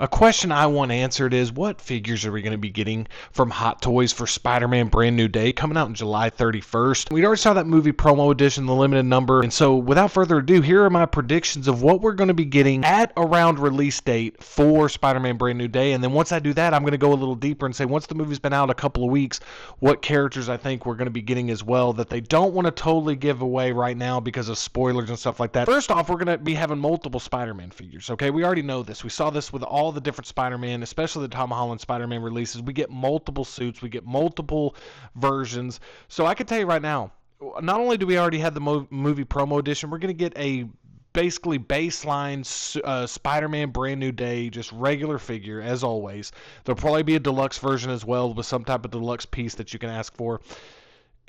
A question I want answered is, what figures are we going to be getting from Hot Toys for Spider-Man Brand New Day coming out on July 31st? We already saw that movie promo edition, the limited number. And so without further ado, here are my predictions of what we're going to be getting at around release date for Spider-Man Brand New Day. And then once I do that, I'm going to go a little deeper and say, once the movie's been out a couple of weeks, what characters I think we're going to be getting as well that they don't want to totally give away right now because of spoilers and stuff like that. First off, we're going to be having multiple Spider-Man figures, okay? We already know this. We saw this with all the different Spider-Man, especially the Tom Holland Spider-Man releases. We get multiple suits. We get multiple versions. So I can tell you right now, not only do we already have the movie promo edition, we're going to get a basically baseline Spider-Man Brand New Day, just regular figure as always. There'll probably be a deluxe version as well with some type of deluxe piece that you can ask for.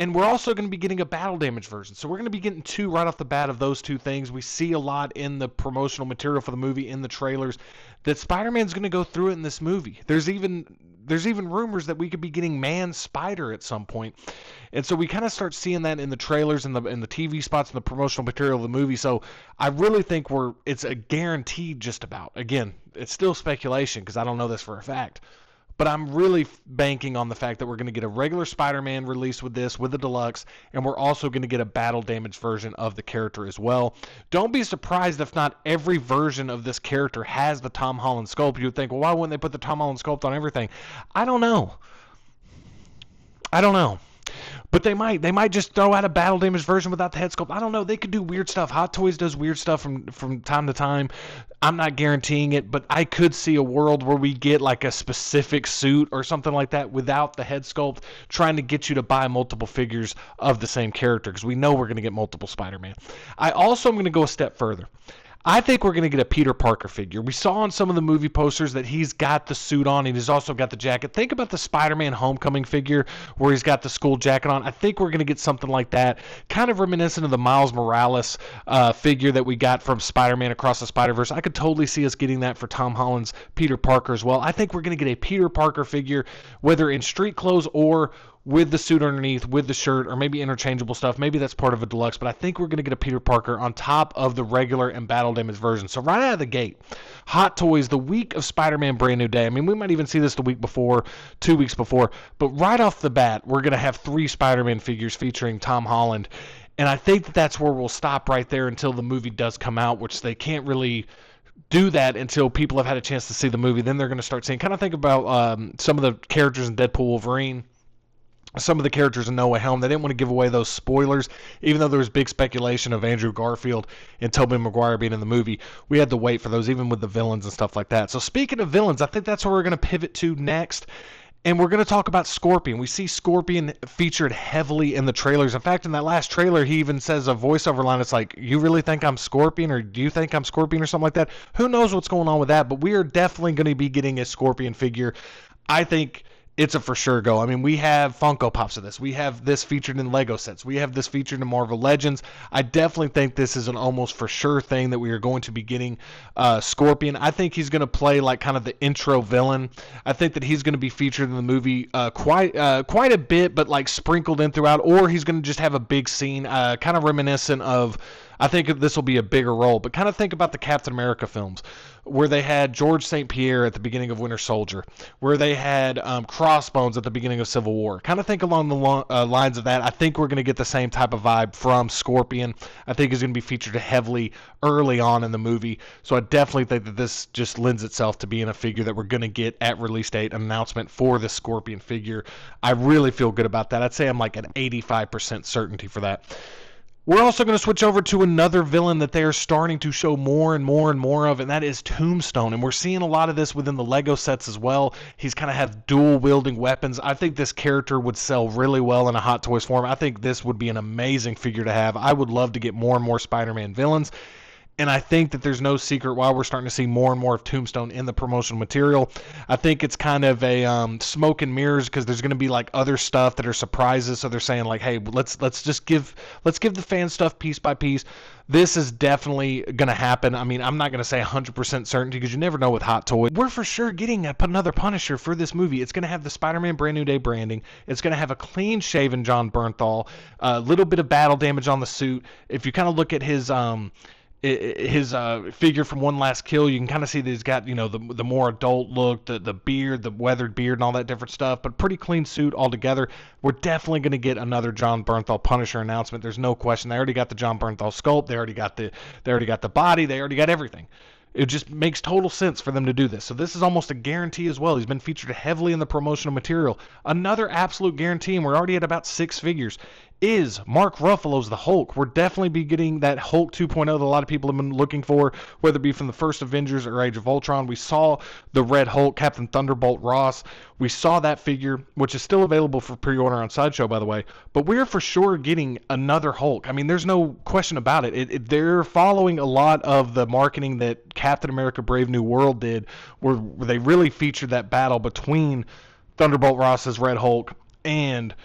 And we're also going to be getting a battle damage version. So we're going to be getting two right off the bat of those two things. We see a lot in the promotional material for the movie, in the trailers, that Spider-Man's going to go through it in this movie. There's even rumors that we could be getting Man Spider at some point. And so we kind of start seeing that in the trailers and the TV spots and the promotional material of the movie. So I really think it's a guaranteed just about. Again, it's still speculation because I don't know this for a fact. But I'm really banking on the fact that we're going to get a regular Spider-Man release with this, with the deluxe, and we're also going to get a battle damage version of the character as well. Don't be surprised if not every version of this character has the Tom Holland sculpt. You would think, well, why wouldn't they put the Tom Holland sculpt on everything? I don't know. But they might just throw out a battle damage version without the head sculpt. I don't know. They could do weird stuff. Hot Toys does weird stuff from time to time. I'm not guaranteeing it, but I could see a world where we get like a specific suit or something like that without the head sculpt, trying to get you to buy multiple figures of the same character because we know we're going to get multiple Spider-Man. I also am going to go a step further. I think we're going to get a Peter Parker figure. We saw on some of the movie posters that he's got the suit on and he's also got the jacket. Think about the Spider-Man Homecoming figure where he's got the school jacket on. I think we're going to get something like that, kind of reminiscent of the Miles Morales figure that we got from Spider-Man Across the Spider-Verse. I could totally see us getting that for Tom Holland's Peter Parker as well. I think we're going to get a Peter Parker figure, whether in street clothes or with the suit underneath, with the shirt, or maybe interchangeable stuff. Maybe that's part of a deluxe, but I think we're going to get a Peter Parker on top of the regular and battle damage version. So right out of the gate, Hot Toys, the week of Spider-Man Brand New Day. I mean, we might even see this the week before, 2 weeks before, but right off the bat, we're going to have 3 Spider-Man figures featuring Tom Holland. And I think that's where we'll stop right there until the movie does come out, which they can't really do that until people have had a chance to see the movie. Then they're going to start seeing. Kind of think about some of the characters in Deadpool Wolverine, some of the characters in No Way Home. They didn't want to give away those spoilers, even though there was big speculation of Andrew Garfield and Tobey Maguire being in the movie. We had to wait for those, even with the villains and stuff like that. So speaking of villains, I think that's where we're going to pivot to next. And we're going to talk about Scorpion. We see Scorpion featured heavily in the trailers. In fact, in that last trailer, he even says a voiceover line. It's like, you really think I'm Scorpion? Or do you think I'm Scorpion? Or something like that. Who knows what's going on with that? But we are definitely going to be getting a Scorpion figure. I think it's a for sure go. I mean, we have Funko Pops of this. We have this featured in Lego sets. We have this featured in Marvel Legends. I definitely think this is an almost for sure thing that we are going to be getting Scorpion. I think he's going to play like kind of the intro villain. I think that he's going to be featured in the movie quite a bit, but like sprinkled in throughout, or he's going to just have a big scene, kind of reminiscent of, I think this will be a bigger role, but kind of think about the Captain America films where they had George St. Pierre at the beginning of Winter Soldier, where they had Crossbones at the beginning of Civil War. Kind of think along the lines of that. I think we're going to get the same type of vibe from Scorpion. I think he's going to be featured heavily early on in the movie. So I definitely think that this just lends itself to being a figure that we're going to get at release date, an announcement for the Scorpion figure. I really feel good about that. I'd say I'm like at 85% certainty for that. We're also going to switch over to another villain that they are starting to show more and more and more of, and that is Tombstone. And we're seeing a lot of this within the Lego sets as well. He's kind of have dual-wielding weapons. I think this character would sell really well in a Hot Toys form. I think this would be an amazing figure to have. I would love to get more and more Spider-Man villains. And I think that there's no secret why we're starting to see more and more of Tombstone in the promotional material. I think it's kind of a smoke and mirrors because there's going to be like other stuff that are surprises. So they're saying like, hey, let's give the fan stuff piece by piece. This is definitely going to happen. I mean, I'm not going to say 100% certainty because you never know with Hot Toys. We're for sure getting another Punisher for this movie. It's going to have the Spider-Man Brand New Day branding. It's going to have a clean-shaven John Bernthal, a little bit of battle damage on the suit. If you kind of look at his his figure from One Last Kill, you can kind of see that he's got, the more adult look, the beard, the weathered beard, and all that different stuff. But pretty clean suit altogether. We're definitely going to get another John Bernthal Punisher announcement. There's no question. They already got the John Bernthal sculpt. They already got the body. They already got everything. It just makes total sense for them to do this. So this is almost a guarantee as well. He's been featured heavily in the promotional material. Another absolute guarantee, and we're already at about 6 figures, is Mark Ruffalo's the Hulk. We're definitely be getting that Hulk 2.0 that a lot of people have been looking for, whether it be from the first Avengers or Age of Ultron. We saw the Red Hulk, Captain Thunderbolt Ross. We saw that figure, which is still available for pre-order on Sideshow, by the way. But we're for sure getting another Hulk. I mean, there's no question about it. They're following a lot of the marketing that Captain America Brave New World did, where they really featured that battle between Thunderbolt Ross's Red Hulk and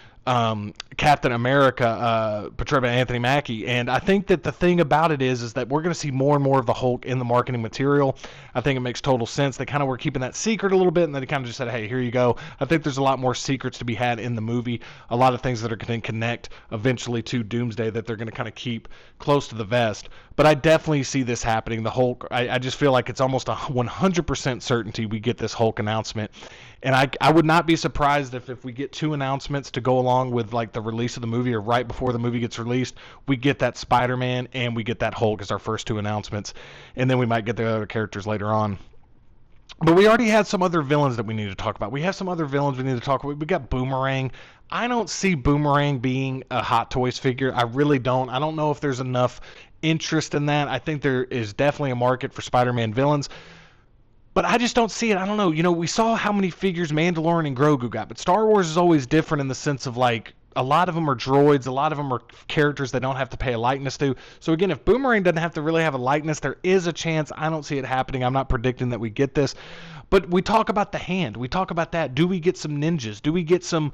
Captain America, portrayed by Anthony Mackie. And I think that the thing about it is that we're going to see more and more of the Hulk in the marketing material. I think it makes total sense. They kind of were keeping that secret a little bit, and then they kind of just said, hey, here you go. I think there's a lot more secrets to be had in the movie, a lot of things that are going to connect eventually to Doomsday that they're going to kind of keep close to the vest. But I definitely see this happening. The Hulk, I just feel like it's almost a 100% certainty we get this Hulk announcement. And I would not be surprised if we get 2 announcements to go along with like the release of the movie, or right before the movie gets released, we get that Spider-Man and we get that Hulk as our first 2 announcements. And then we might get the other characters later on. But we already had some other villains that we need to talk about. We have some other villains we need to talk about. We got Boomerang. I don't see Boomerang being a Hot Toys figure. I really don't. I don't know if there's enough interest in that. I think there is definitely a market for Spider-Man villains. But I just don't see it. I don't know. We saw how many figures Mandalorian and Grogu got, but Star Wars is always different in the sense of like a lot of them are droids, a lot of them are characters they don't have to pay a likeness to. So again, if Boomerang doesn't have to really have a likeness, there is a chance. I don't see it happening. I'm not predicting that we get this. But we talk about the Hand. We talk about that. Do we get some ninjas? Do we get some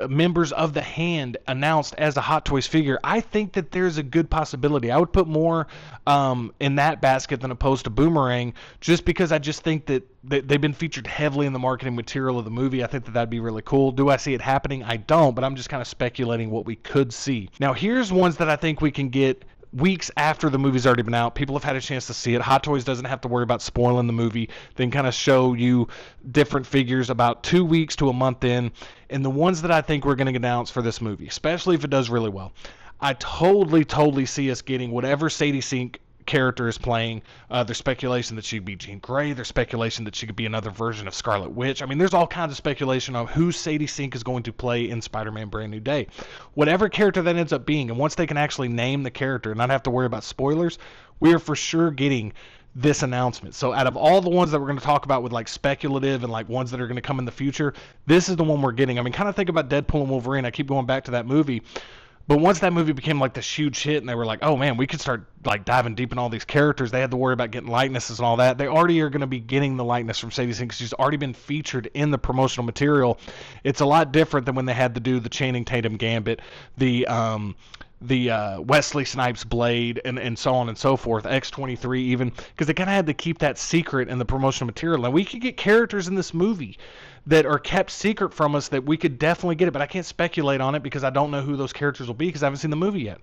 members of the Hand announced as a Hot Toys figure? I think that there's a good possibility. I would put more in that basket than opposed to Boomerang, just because I just think that they've been featured heavily in the marketing material of the movie. I think that that'd be really cool. Do I see it happening? I don't, but I'm just kind of speculating what we could see. Now, here's ones that I think we can get weeks after the movie's already been out. People have had a chance to see it. Hot Toys doesn't have to worry about spoiling the movie. They can kind of show you different figures about 2 weeks to a month in. And the ones that I think we're going to get announced for this movie, especially if it does really well, I totally see us getting whatever Sadie Sink character is playing. There's speculation that she could be Jean Grey. There's speculation that she could be another version of Scarlet Witch. I mean, there's all kinds of speculation on who Sadie Sink is going to play in Spider-Man Brand New Day. Whatever character that ends up being, and once they can actually name the character and not have to worry about spoilers, we are for sure getting this announcement. So out of all the ones that we're going to talk about with like speculative and like ones that are going to come in the future, this is the one we're getting. I mean, kind of think about Deadpool and Wolverine. I keep going back to that movie. But once that movie became like this huge hit and they were like, oh man, we could start like diving deep in all these characters, they had to worry about getting likenesses and all that. They already are going to be getting the likeness from Sadie Sink because she's already been featured in the promotional material. It's a lot different than when they had to do the Channing Tatum Gambit, the Wesley Snipes Blade, and so on and so forth, X-23 even, because they kind of had to keep that secret in the promotional material. And we could get characters in this movie that are kept secret from us that we could definitely get it, but I can't speculate on it because I don't know who those characters will be because I haven't seen the movie yet.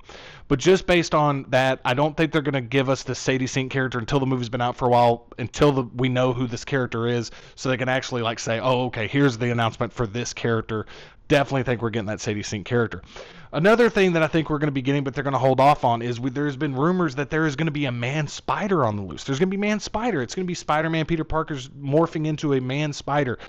But just based on that, I don't think they're going to give us the Sadie Sink character until the movie's been out for a while, until we know who this character is, so they can actually like say, oh, okay, here's the announcement for this character. Definitely think we're getting that Sadie Sink character. Another thing that I think we're going to be getting, but they're going to hold off on, is there's been rumors that there is going to be a Man-Spider on the loose. There's going to be Man-Spider. It's going to be Spider-Man, Peter Parker's morphing into a Man-Spider.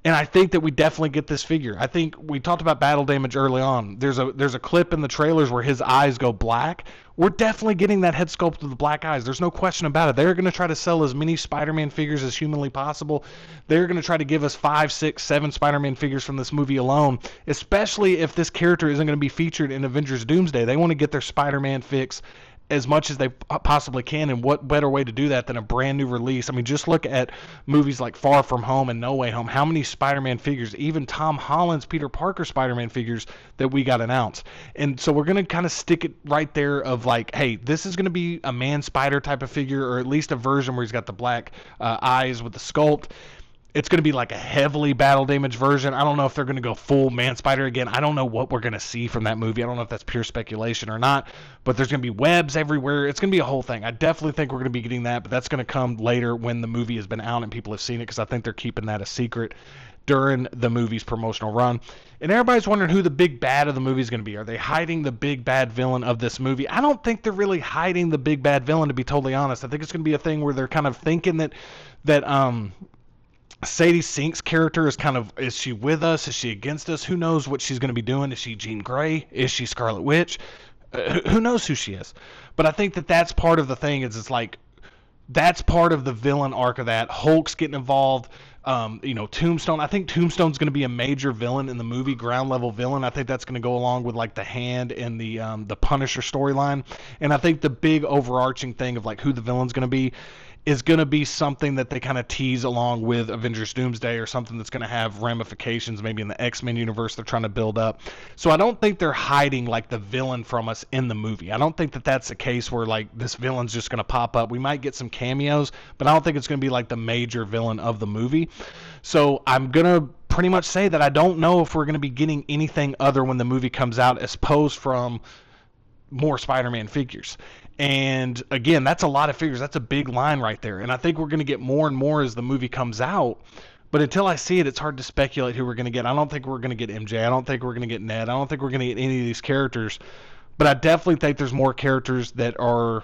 And I think that we definitely get this figure. I think we talked about battle damage early on. There's a clip in the trailers where his eyes go black. We're definitely getting that head sculpt with the black eyes. There's no question about it. They're going to try to sell as many Spider-Man figures as humanly possible. They're going to try to give us 5, 6, 7 Spider-Man figures from this movie alone, especially if this character isn't going to be featured in Avengers Doomsday. They want to get their Spider-Man fix as much as they possibly can, and what better way to do that than a brand new release? I mean, just look at movies like Far From Home and No Way Home. How many Spider-Man figures, even Tom Holland's Peter Parker Spider-Man figures that we got announced? And so we're going to kind of stick it right there of like, hey, this is going to be a Man-Spider type of figure, or at least a version where he's got the black eyes with the sculpt. It's going to be like a heavily battle damaged version. I don't know if they're going to go full Man Spider again. I don't know what we're going to see from that movie. I don't know if that's pure speculation or not, but there's going to be webs everywhere. It's going to be a whole thing. I definitely think we're going to be getting that, but that's going to come later when the movie has been out and people have seen it, because I think they're keeping that a secret during the movie's promotional run. And everybody's wondering who the big bad of the movie is going to be. Are they hiding the big bad villain of this movie? I don't think they're really hiding the big bad villain, to be totally honest. I think it's going to be a thing where they're kind of thinking that Sadie Sink's character is she with us? Is she against us? Who knows what she's going to be doing? Is she Jean Grey? Is she Scarlet Witch? Who knows who she is? But I think that's part of the thing. It's like that's part of the villain arc of that. Hulk's getting involved. Tombstone. I think Tombstone's going to be a major villain in the movie, ground level villain. I think that's going to go along with like the Hand and the Punisher storyline. And I think the big overarching thing of like who the villain's going to be is going to be something that they kind of tease along with Avengers Doomsday, or something that's going to have ramifications maybe in the X-Men universe they're trying to build up. So I don't think they're hiding like the villain from us in the movie. I don't think that's a case where like this villain's just going to pop up. We might get some cameos, but I don't think it's going to be like the major villain of the movie. So I'm going to pretty much say that I don't know if we're going to be getting anything other when the movie comes out, as opposed from more Spider-Man figures. And again, that's a lot of figures. That's a big line right there. And I think we're going to get more and more as the movie comes out. But until I see it, it's hard to speculate who we're going to get. I don't think we're going to get MJ. I don't think we're going to get Ned. I don't think we're going to get any of these characters. But I definitely think there's more characters that are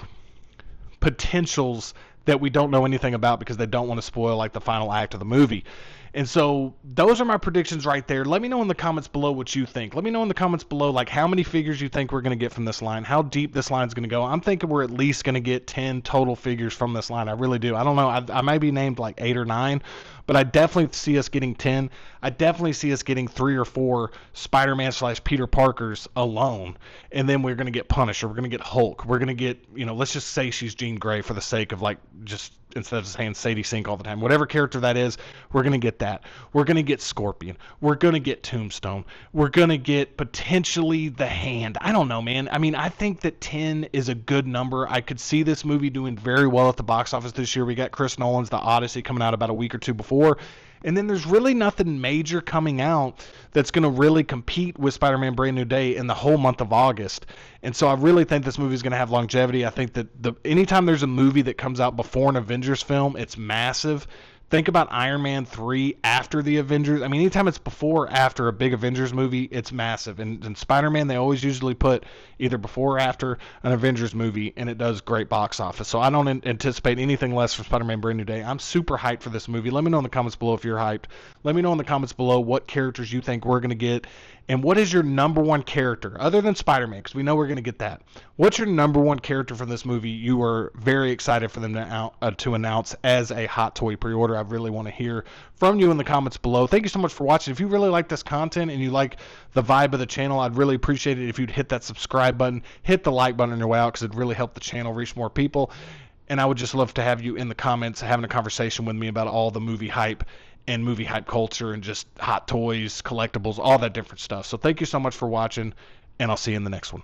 potentials that we don't know anything about, because they don't want to spoil like the final act of the movie. And so those are my predictions right there. Let me know in the comments below what you think. Let me know in the comments below like how many figures you think we're going to get from this line, how deep this line is going to go. I'm thinking we're at least going to get 10 total figures from this line. I really do. I don't know. I might be named like 8 or 9, but I definitely see us getting 10. I definitely see us getting 3 or 4 Spider-Man / Peter Parkers alone. And then we're going to get Punisher. We're going to get Hulk. We're going to get, let's just say she's Jean Grey for the sake of like just instead of saying Sadie Sink all the time. Whatever character that is, we're going to get that. We're going to get Scorpion. We're going to get Tombstone. We're going to get potentially the Hand. I don't know, man. I mean, I think that 10 is a good number. I could see this movie doing very well at the box office this year. We got Chris Nolan's The Odyssey coming out about a week or two before. And then there's really nothing major coming out that's going to really compete with Spider-Man Brand New Day in the whole month of August. And so I really think this movie is going to have longevity. I think that anytime there's a movie that comes out before an Avengers film, it's massive. Think about Iron Man 3 after the Avengers. I mean, anytime it's before or after a big Avengers movie, it's massive. And Spider-Man, they always usually put either before or after an Avengers movie, and it does great box office. So I don't anticipate anything less from Spider-Man Brand New Day. I'm super hyped for this movie. Let me know in the comments below if you're hyped. Let me know in the comments below what characters you think we're going to get. And what is your number one character, other than Spider-Man, because we know we're going to get that. What's your number one character from this movie you are very excited for them to announce as a Hot Toy pre-order? I really want to hear from you in the comments below. Thank you so much for watching. If you really like this content and you like the vibe of the channel, I'd really appreciate it if you'd hit that subscribe button, hit the like button on your way out, because it'd really help the channel reach more people. And I would just love to have you in the comments having a conversation with me about all the movie hype and movie hype culture and just Hot Toys, collectibles, all that different stuff. So thank you so much for watching, and I'll see you in the next one.